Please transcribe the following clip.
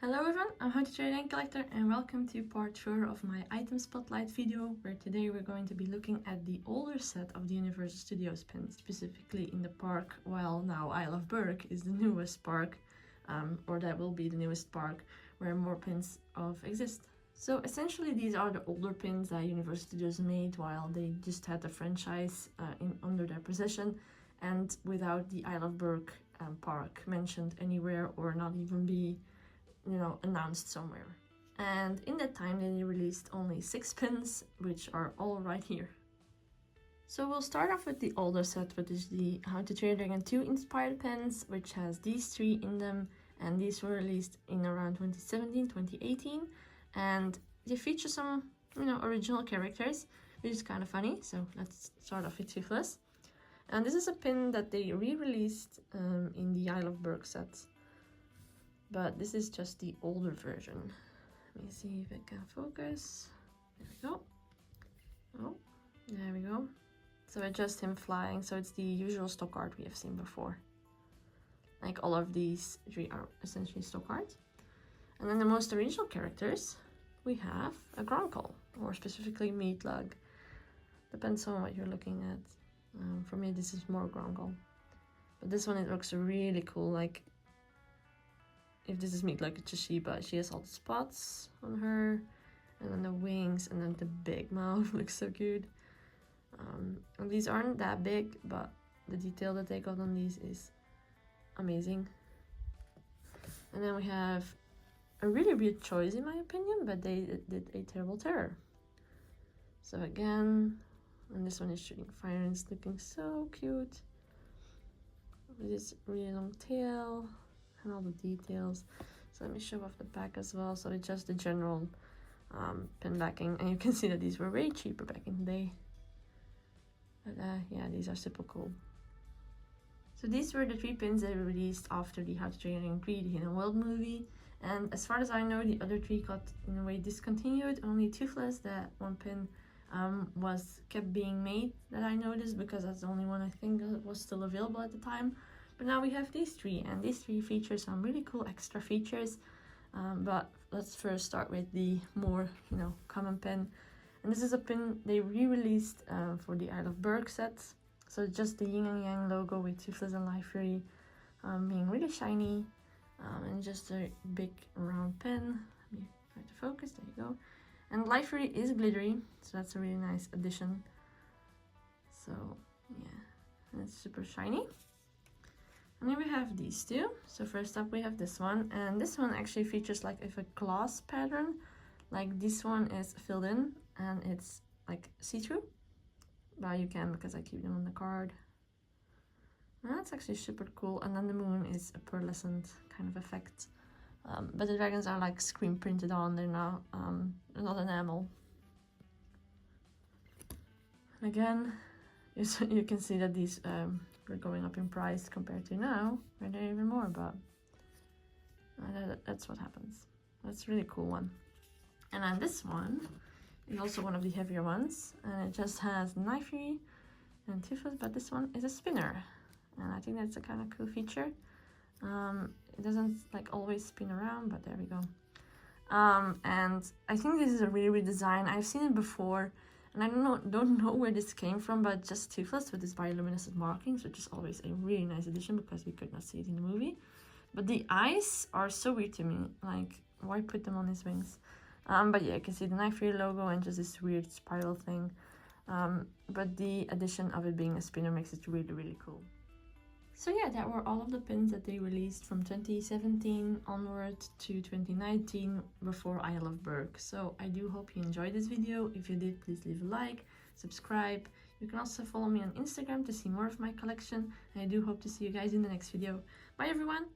Hello everyone, I'm HTTYD Collector and welcome to part 4 of my item spotlight video, where today we're going to be looking at the older set of the Universal Studios pins, specifically in the park. Well, now Isle of Berg is the newest park, or that will be the newest park where more pins of exist. So essentially these are the older pins that Universal Studios made while they just had the franchise under their possession and without the Isle of Berg park mentioned anywhere or not even be announced somewhere. And in that time they released only 6 pins, which are all right here. So we'll start off with the older set, which is the How to Train Your Dragon 2 inspired pins, which has these 3 in them, and these were released in around 2017, 2018, and they feature some, original characters, which is kind of funny. So let's start off with Toothless. And this is a pin that they re-released in the Isle of Berg set. But this is just the older version. Let me see if it can focus. There we go. Oh, there we go. So it's just him flying. So it's the usual stock art we have seen before. Like all of these 3 are essentially stock art. And then the most original characters, we have a Gronkle, or specifically Meatlug. Depends on what you're looking at. For me, this is more Gronkle. But this one, it looks really cool. Like, if this is Meatlug, it's a Shiba. She has all the spots on her, and then the wings, and then the big mouth looks so cute. And these aren't that big, but the detail that they got on these is amazing. And then we have a really weird choice in my opinion, but they did a Terrible Terror. So again, and this one is shooting fire and it's looking so cute. With this really long tail and all the details. So let me show off the back as well. So it's just the general pin backing, and you can see that these were way cheaper back in the day. But yeah, these are super cool. So these were the 3 pins that were released after the How to Train Your Dragon 3, the Hidden World movie. And as far as I know, the other 3 got in a way discontinued. Only Toothless, that one pin, kept being made, that I noticed, because that's the only one I think that was still available at the time. But now we have these 3, and these 3 feature some really cool extra features. But let's first start with the more, common pin. And this is a pin they re-released for the Isle of Berg set. So it's just the yin and yang logo with Toothless and Life Fury being really shiny. And just a big round pin. Let me try to focus, there you go. And Life Fury is glittery, so that's a really nice addition. So yeah, and it's super shiny. And then we have these 2. So first up we have this one, and this one actually features like a gloss pattern. Like this one is filled in and it's like see-through, but you can, because I keep them on the card. And that's actually super cool. And then the moon is a pearlescent kind of effect. But the dragons are like screen printed on, they're not enamel. And again, you can see that these were going up in price compared to now, where they're even more, but that's what happens. That's a really cool one. And then this one is also one of the heavier ones, and it just has Life Fury and Toothless, but this one is a spinner. And I think that's a kind of cool feature. It doesn't like always spin around, but there we go. And I think this is a really weird design. I've seen it before, and I don't know where this came from, but just Toothless with this bioluminescent markings, which is always a really nice addition because we could not see it in the movie. But the eyes are so weird to me. Like, why put them on his wings? But yeah, you can see the Knife Fury logo and just this weird spiral thing. But the addition of it being a spinner makes it really, really cool. So yeah, that were all of the pins that they released from 2017 onward to 2019 before Isle of Berg. So I do hope you enjoyed this video. If you did, please leave a like, subscribe. You can also follow me on Instagram to see more of my collection. And I do hope to see you guys in the next video. Bye everyone!